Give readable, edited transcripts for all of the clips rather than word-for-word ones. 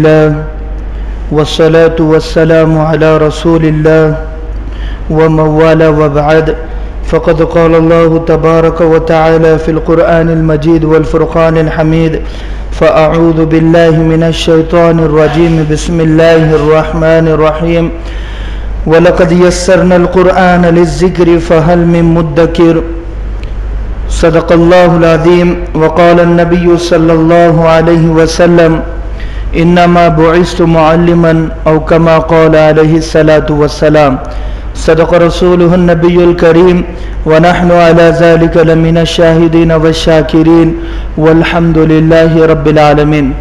الله والصلاة والسلام على رسول الله ومن والاه وبعد فقد قال الله تبارك وتعالى في القرآن المجيد والفرقان الحميد فأعوذ بالله من الشيطان الرجيم بسم الله الرحمن الرحيم ولقد يسرنا القرآن للذكر فهل من مدكر صدق الله العظيم وقال النبي صلى الله عليه وسلم انما بعثت معلما او كما قال عليه الصلاة والسلام صدق رسوله النبي الكريم ونحن على ذلك لمن الشاهدين والشاکرین والحمد للہ رب العالمین۔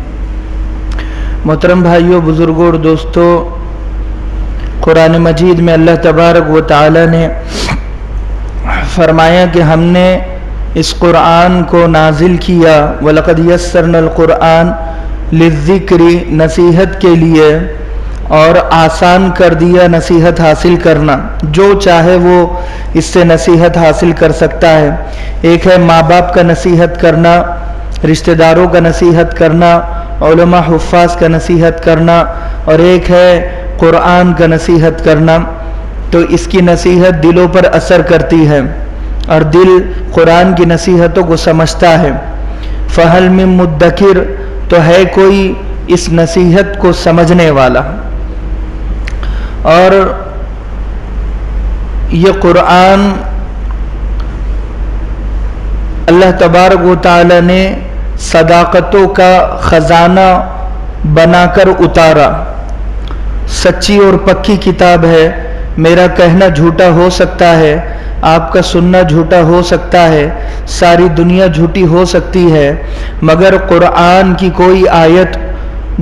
محترم بھائیوں، بزرگوں اور دوستوں، قرآن مجید میں اللہ تبارک و تعالی نے فرمایا کہ ہم نے اس قرآن کو نازل کیا وَلَقَدْ يَسَّرْنَا الْقُرْآنَ لِلذِّكْرِ، نصیحت کے لیے، اور آسان کر دیا نصیحت حاصل کرنا۔ جو چاہے وہ اس سے نصیحت حاصل کر سکتا ہے۔ ایک ہے ماں باپ کا نصیحت کرنا، رشتہ داروں کا نصیحت کرنا، علماء حفاظ کا نصیحت کرنا، اور ایک ہے قرآن کا نصیحت کرنا۔ تو اس کی نصیحت دلوں پر اثر کرتی ہے اور دل قرآن کی نصیحتوں کو سمجھتا ہے۔ فَهَلْ مِن مُدَّكِرٍ، تو ہے کوئی اس نصیحت کو سمجھنے والا۔ اور یہ قرآن اللہ تبارک و تعالی نے صداقتوں کا خزانہ بنا کر اتارا۔ سچی اور پکی کتاب ہے۔ میرا کہنا جھوٹا ہو سکتا ہے، آپ کا سننا جھوٹا ہو سکتا ہے، ساری دنیا جھوٹی ہو سکتی ہے، مگر قرآن کی کوئی آیت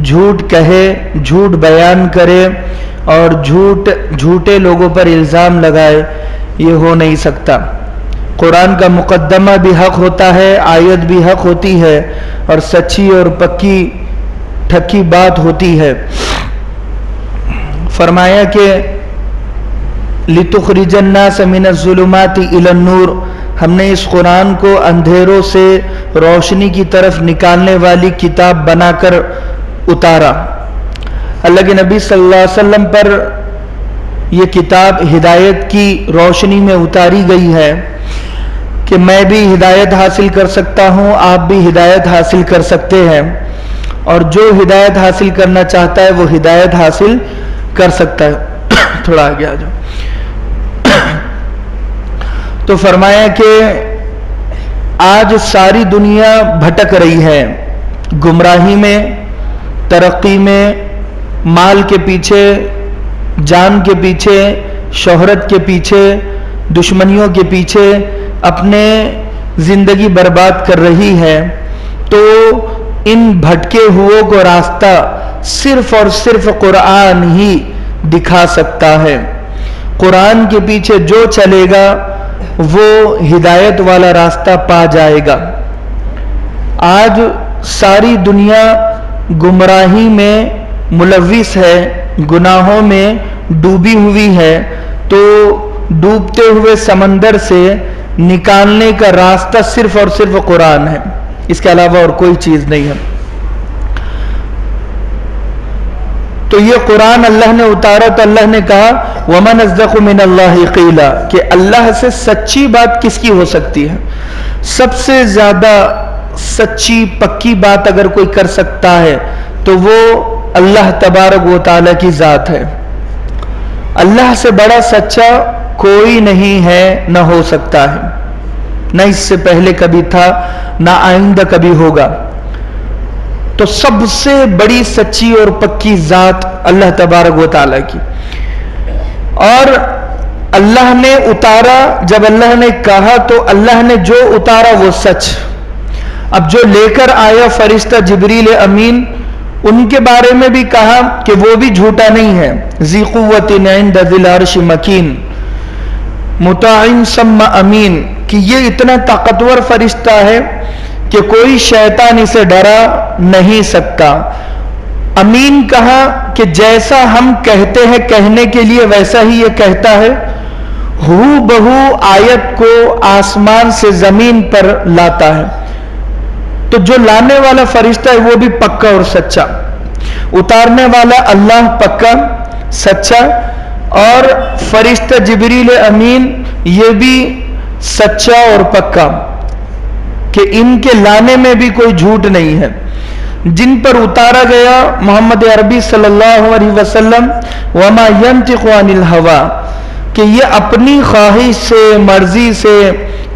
جھوٹ کہے، جھوٹ بیان کرے اور جھوٹے لوگوں پر الزام لگائے، یہ ہو نہیں سکتا۔ قرآن کا مقدمہ بھی حق ہوتا ہے، آیت بھی حق ہوتی ہے، اور سچی اور پکی ٹھکی بات ہوتی ہے۔ فرمایا کہ لِتُخْرِجَ النَّاسَ مِنَ الظُّلُمَاتِ إِلَى النُّورِ، ہم نے اس قرآن کو اندھیروں سے روشنی کی طرف نکالنے والی کتاب بنا کر اتارا۔ اللہ کے نبی صلی اللہ علیہ وسلم پر یہ کتاب ہدایت کی روشنی میں اتاری گئی ہے کہ میں بھی ہدایت حاصل کر سکتا ہوں، آپ بھی ہدایت حاصل کر سکتے ہیں، اور جو ہدایت حاصل کرنا چاہتا ہے وہ ہدایت حاصل کر سکتا ہے۔ تھوڑا آگے آ جاؤ۔ تو فرمایا کہ آج ساری دنیا بھٹک رہی ہے، گمراہی میں، ترقی میں، مال کے پیچھے، جان کے پیچھے، شہرت کے پیچھے، دشمنیوں کے پیچھے اپنے زندگی برباد کر رہی ہے۔ تو ان بھٹکے ہوئوں کو راستہ صرف اور صرف قرآن ہی دکھا سکتا ہے۔ قرآن کے پیچھے جو چلے گا وہ ہدایت والا راستہ پا جائے گا۔ آج ساری دنیا گمراہی میں ملوث ہے، گناہوں میں ڈوبی ہوئی ہے، تو ڈوبتے ہوئے سمندر سے نکالنے کا راستہ صرف اور صرف قرآن ہے، اس کے علاوہ اور کوئی چیز نہیں ہے۔ تو یہ قرآن اللہ نے اتارا تو اللہ نے کہا وَمَنْ أَصْدَقُ مِنَ اللَّهِ قِيلًا، کہ اللہ سے سچی بات کس کی ہو سکتی ہے؟ سب سے زیادہ سچی پکی بات اگر کوئی کر سکتا ہے تو وہ اللہ تبارک و تعالی کی ذات ہے۔ اللہ سے بڑا سچا کوئی نہیں ہے، نہ ہو سکتا ہے، نہ اس سے پہلے کبھی تھا، نہ آئندہ کبھی ہوگا۔ تو سب سے بڑی سچی اور پکی ذات اللہ تبارک و تعالی کی۔ اور اللہ نے اتارا، جب اللہ نے کہا تو اللہ نے جو اتارا وہ سچ۔ اب جو لے کر آیا فرشتہ جبریل امین، ان کے بارے میں بھی کہا کہ وہ بھی جھوٹا نہیں ہے۔ ذی قوت عند ذی العرش مکین مطاع ثم امین، کہ یہ اتنا طاقتور فرشتہ ہے کہ کوئی شیطان اسے ڈرا نہیں سکتا۔ امین کہا کہ جیسا ہم کہتے ہیں کہنے کے لیے ویسا ہی یہ کہتا ہے، ہو بہو آیت کو آسمان سے زمین پر لاتا ہے۔ تو جو لانے والا فرشتہ ہے وہ بھی پکا اور سچا۔ اتارنے والا اللہ پکا سچا، اور فرشتہ جبریل امین یہ بھی سچا اور پکا کہ ان کے لانے میں بھی کوئی جھوٹ نہیں ہے۔ جن پر اتارا گیا محمد عربی صلی اللہ علیہ وسلم وما ينطق عن الہوا، کہ یہ اپنی خواہش سے مرضی سے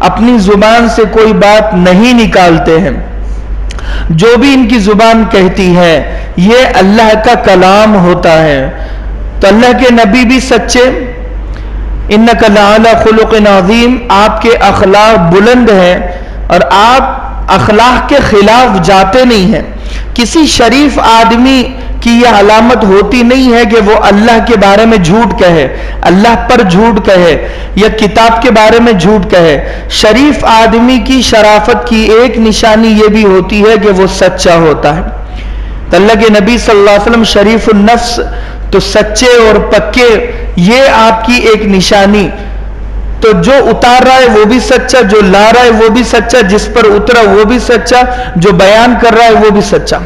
اپنی زبان سے کوئی بات نہیں نکالتے ہیں، جو بھی ان کی زبان کہتی ہے یہ اللہ کا کلام ہوتا ہے۔ تو اللہ کے نبی بھی سچے، انک لعلی خلق عظیم، آپ کے اخلاق بلند ہیں اور آپ اخلاق کے خلاف جاتے نہیں ہیں۔ کسی شریف آدمی کی یہ علامت ہوتی نہیں ہے کہ وہ اللہ کے بارے میں جھوٹ کہے، اللہ پر جھوٹ کہے یا کتاب کے بارے میں جھوٹ کہے۔ شریف آدمی کی شرافت کی ایک نشانی یہ بھی ہوتی ہے کہ وہ سچا ہوتا ہے۔ تو اللہ کے نبی صلی اللہ علیہ وسلم شریف النفس، تو سچے اور پکے، یہ آپ کی ایک نشانی۔ تو جو اتار رہا ہے وہ بھی سچا، جو لا رہا ہے وہ بھی سچا، جس پر اترا وہ بھی سچا، جو بیان کر رہا ہے وہ بھی سچا۔